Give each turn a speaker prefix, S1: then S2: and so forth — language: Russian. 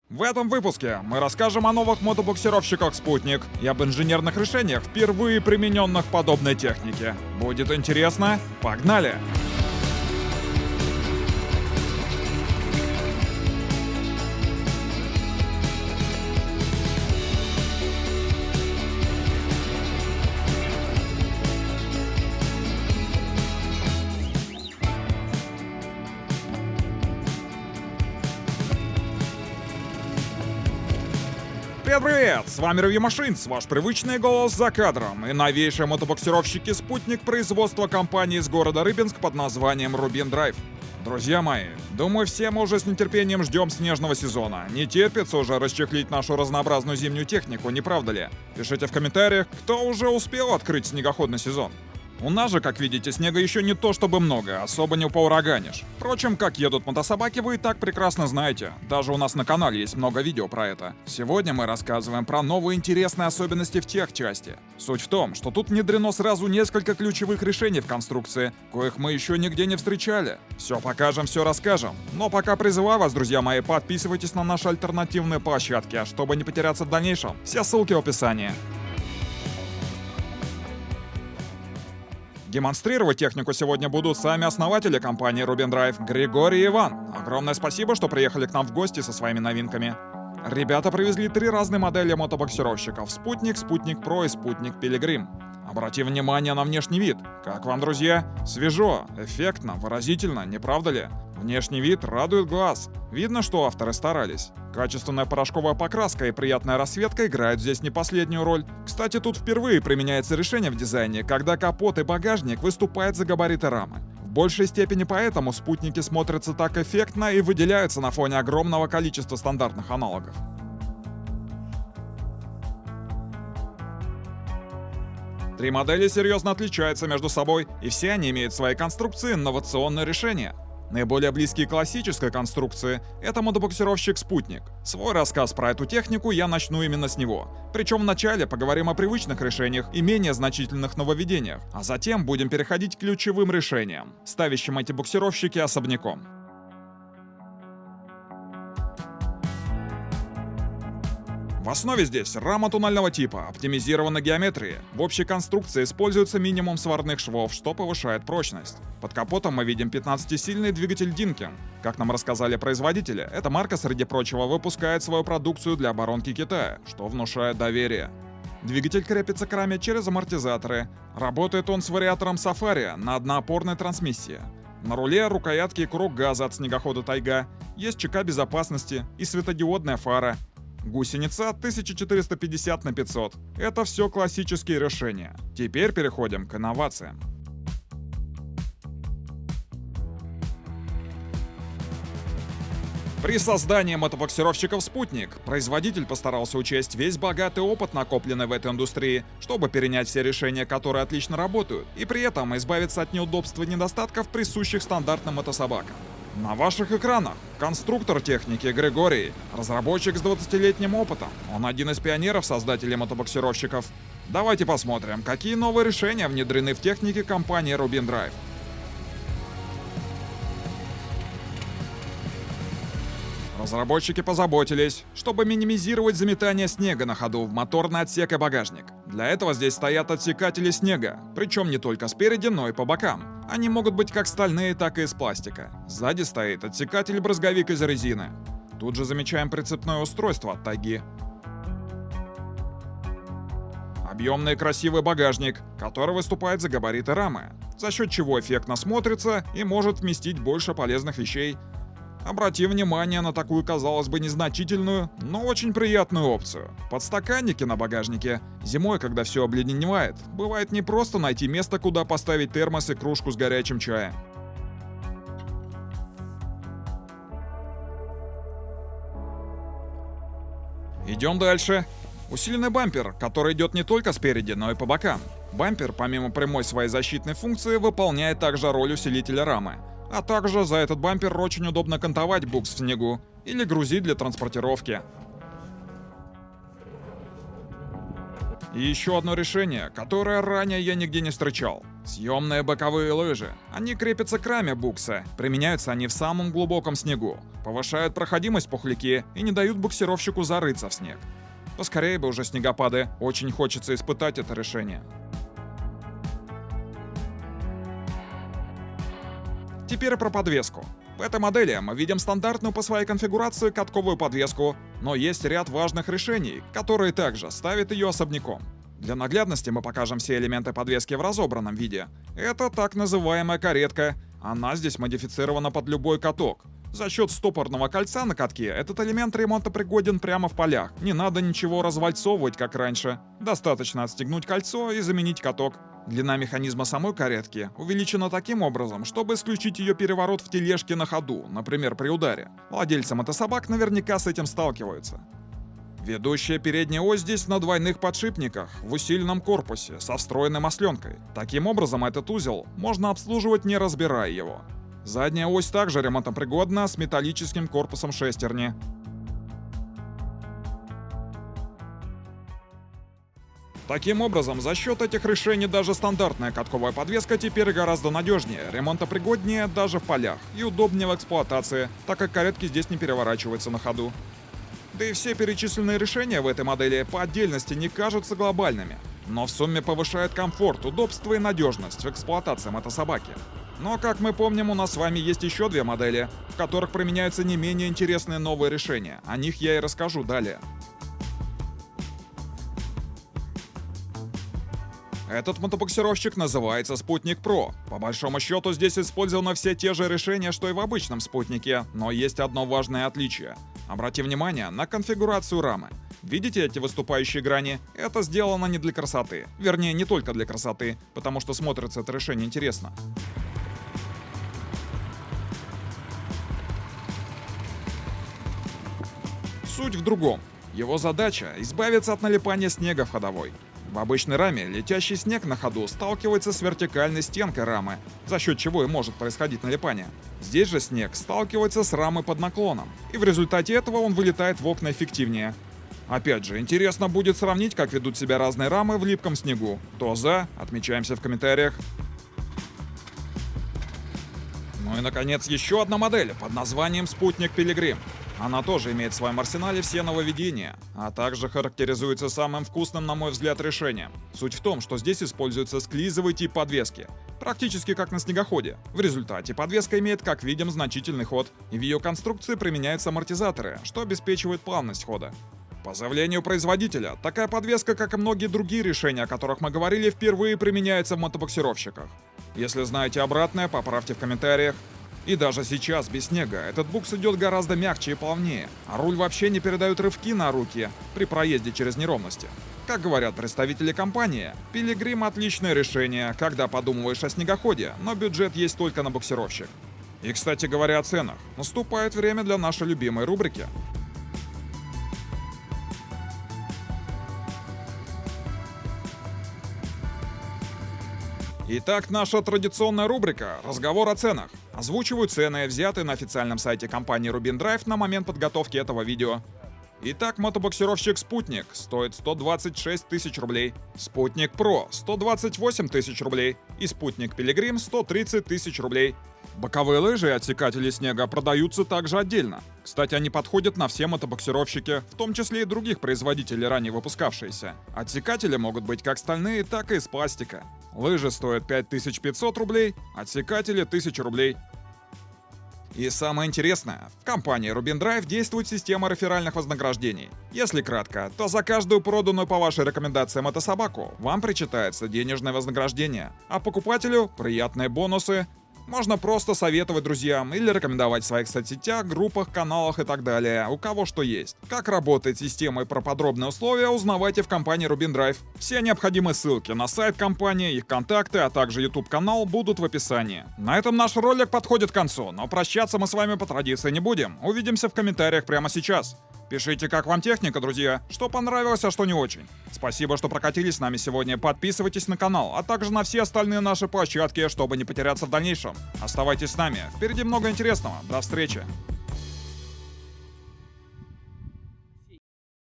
S1: В этом выпуске мы расскажем о новых мотобуксировщиках «Спутник» и об инженерных решениях, впервые примененных в подобной технике. Будет интересно? Погнали! Привет! С вами Review Machines, ваш привычный голос за кадром, и новейшие мотобуксировщики «Спутник» производства компании из города Рыбинск под названием Rubin Drive. Друзья мои, думаю, все мы уже с нетерпением ждем снежного сезона. Не терпится уже расчехлить нашу разнообразную зимнюю технику, не правда ли? Пишите в комментариях, кто уже успел открыть снегоходный сезон. У нас же, как видите, снега еще не то чтобы много, особо не поураганишь. Впрочем, как едут мотособаки, вы и так прекрасно знаете. Даже у нас на канале есть много видео про это. Сегодня мы рассказываем про новые интересные особенности в техчасти. Суть в том, что тут внедрено сразу несколько ключевых решений в конструкции, коих мы еще нигде не встречали. Все покажем, все расскажем. Но пока призываю вас, друзья мои, подписывайтесь на наши альтернативные площадки, чтобы не потеряться в дальнейшем. Все ссылки в описании. Демонстрировать технику сегодня будут сами основатели компании Rubin Drive, Григорий и Иван. Огромное спасибо, что приехали к нам в гости со своими новинками. Ребята привезли 3 разные модели мотобуксировщиков: «Спутник», «Спутник Про» и «Спутник Пилигрим». Обратите внимание на внешний вид. Как вам, друзья? Свежо, эффектно, выразительно, не правда ли? Внешний вид радует глаз. Видно, что авторы старались. Качественная порошковая покраска и приятная расцветка играют здесь не последнюю роль. Кстати, тут впервые применяется решение в дизайне, когда капот и багажник выступают за габариты рамы. В большей степени поэтому спутники смотрятся так эффектно и выделяются на фоне огромного количества стандартных аналогов. Три модели серьезно отличаются между собой, и все они имеют в своей конструкции инновационные решения. Наиболее близкие к классической конструкции — это мотобуксировщик «Спутник». Свой рассказ про эту технику я начну именно с него. Причем вначале поговорим о привычных решениях и менее значительных нововведениях, а затем будем переходить к ключевым решениям, ставящим эти буксировщики особняком. В основе здесь рама туннельного типа, оптимизированной геометрии. В общей конструкции используется минимум сварных швов, что повышает прочность. Под капотом мы видим 15-сильный двигатель Dinkin. Как нам рассказали производители, эта марка, среди прочего, выпускает свою продукцию для оборонки Китая, что внушает доверие. Двигатель крепится к раме через амортизаторы. Работает он с вариатором Safari на одноопорной трансмиссии. На руле рукоятки и курок газа от снегохода Тайга. Есть ЧК безопасности и светодиодная фара. Гусеница 1450/500. Это все классические решения. Теперь переходим к инновациям. При создании мотобуксировщиков «Спутник» производитель постарался учесть весь богатый опыт, накопленный в этой индустрии, чтобы перенять все решения, которые отлично работают, и при этом избавиться от неудобств и недостатков, присущих стандартным мотособакам. На ваших экранах конструктор техники Григорий, разработчик с 20-летним опытом. Он один из пионеров создателей мотобуксировщиков. Давайте посмотрим, какие новые решения внедрены в технике компании Rubin Drive. Разработчики позаботились, чтобы минимизировать заметание снега на ходу в моторный отсек и багажник. Для этого здесь стоят отсекатели снега, причем не только спереди, но и по бокам. Они могут быть как стальные, так и из пластика. Сзади стоит отсекатель-брызговик из резины. Тут же замечаем прицепное устройство от Тайги. Объемный красивый багажник, который выступает за габариты рамы, за счет чего эффектно смотрится и может вместить больше полезных вещей. Обрати внимание на такую, казалось бы, незначительную, но очень приятную опцию. Подстаканники на багажнике. Зимой, когда все обледеневает, бывает непросто найти место, куда поставить термос и кружку с горячим чаем. Идем дальше. Усиленный бампер, который идет не только спереди, но и по бокам. Бампер, помимо прямой своей защитной функции, выполняет также роль усилителя рамы. А также за этот бампер очень удобно кантовать букс в снегу или грузить для транспортировки. И еще одно решение, которое ранее я нигде не встречал. Съемные боковые лыжи. Они крепятся к раме букса. Применяются они в самом глубоком снегу. Повышают проходимость пухляки и не дают буксировщику зарыться в снег. Поскорее бы уже снегопады. Очень хочется испытать это решение. Теперь про подвеску. В этой модели мы видим стандартную по своей конфигурации катковую подвеску, но есть ряд важных решений, которые также ставят ее особняком. Для наглядности мы покажем все элементы подвески в разобранном виде. Это так называемая каретка. Она здесь модифицирована под любой каток. За счет стопорного кольца на катке этот элемент ремонтопригоден прямо в полях. Не надо ничего развальцовывать, как раньше. Достаточно отстегнуть кольцо и заменить каток. Длина механизма самой каретки увеличена таким образом, чтобы исключить ее переворот в тележке на ходу, например, при ударе. Владельцы мотособак наверняка с этим сталкиваются. Ведущая передняя ось здесь на двойных подшипниках, в усиленном корпусе, со встроенной масленкой. Таким образом, этот узел можно обслуживать, не разбирая его. Задняя ось также ремонтопригодна, с металлическим корпусом шестерни. Таким образом, за счет этих решений даже стандартная катковая подвеска теперь гораздо надежнее, ремонтопригоднее даже в полях и удобнее в эксплуатации, так как каретки здесь не переворачиваются на ходу. Да и все перечисленные решения в этой модели по отдельности не кажутся глобальными, но в сумме повышают комфорт, удобство и надежность в эксплуатации мотособаки. Но, как мы помним, у нас с вами есть еще две модели, в которых применяются не менее интересные новые решения. О них я и расскажу далее. Этот мотобуксировщик называется Спутник Pro. По большому счету здесь использованы все те же решения, что и в обычном спутнике, но есть одно важное отличие. Обрати внимание на конфигурацию рамы. Видите эти выступающие грани? Это сделано не для красоты. Вернее, не только для красоты, потому что смотрится это решение интересно. Суть в другом. Его задача — избавиться от налипания снега в ходовой. В обычной раме летящий снег на ходу сталкивается с вертикальной стенкой рамы, за счет чего и может происходить налипание. Здесь же снег сталкивается с рамой под наклоном, и в результате этого он вылетает в окна эффективнее. Опять же, интересно будет сравнить, как ведут себя разные рамы в липком снегу. Кто за? Отмечаемся в комментариях. Ну и, наконец, еще одна модель под названием Спутник Пилигрим. Она тоже имеет в своем арсенале все нововведения, а также характеризуется самым вкусным, на мой взгляд, решением. Суть в том, что здесь используется склизовый тип подвески, практически как на снегоходе. В результате подвеска имеет, как видим, значительный ход, и в ее конструкции применяются амортизаторы, что обеспечивает плавность хода. По заявлению производителя, такая подвеска, как и многие другие решения, о которых мы говорили, впервые применяется в мотобуксировщиках. Если знаете обратное, поправьте в комментариях. И даже сейчас, без снега, этот букс идет гораздо мягче и плавнее, а руль вообще не передает рывки на руки при проезде через неровности. Как говорят представители компании, Пилигрим — отличное решение, когда подумываешь о снегоходе, но бюджет есть только на буксировщик. И, кстати говоря, о ценах. Наступает время для нашей любимой рубрики. Итак, наша традиционная рубрика «Разговор о ценах». Озвучиваю цены, взятые на официальном сайте компании Rubin Drive на момент подготовки этого видео. Итак, мотобуксировщик «Спутник» стоит 126 тысяч рублей, «Спутник Pro» — 128 тысяч рублей и «Спутник Пилигрим» — 130 тысяч рублей. Боковые лыжи и отсекатели снега продаются также отдельно. Кстати, они подходят на все мотобуксировщики, в том числе и других производителей, ранее выпускавшиеся. Отсекатели могут быть как стальные, так и из пластика. Лыжи стоят 5500 рублей, отсекатели — 1000 рублей. И самое интересное, в компании Rubin Drive действует система реферальных вознаграждений. Если кратко, то за каждую проданную по вашей рекомендации мотособаку вам причитается денежное вознаграждение, а покупателю — приятные бонусы. Можно просто советовать друзьям или рекомендовать в своих соцсетях, группах, каналах и так далее, у кого что есть. Как работает система и про подробные условия, узнавайте в компании Rubin Drive. Все необходимые ссылки на сайт компании, их контакты, а также YouTube-канал будут в описании. На этом наш ролик подходит к концу, но прощаться мы с вами по традиции не будем. Увидимся в комментариях прямо сейчас. Пишите, как вам техника, друзья, что понравилось, а что не очень. Спасибо, что прокатились с нами сегодня. Подписывайтесь на канал, а также на все остальные наши площадки, чтобы не потеряться в дальнейшем. Оставайтесь с нами, впереди много интересного. До встречи.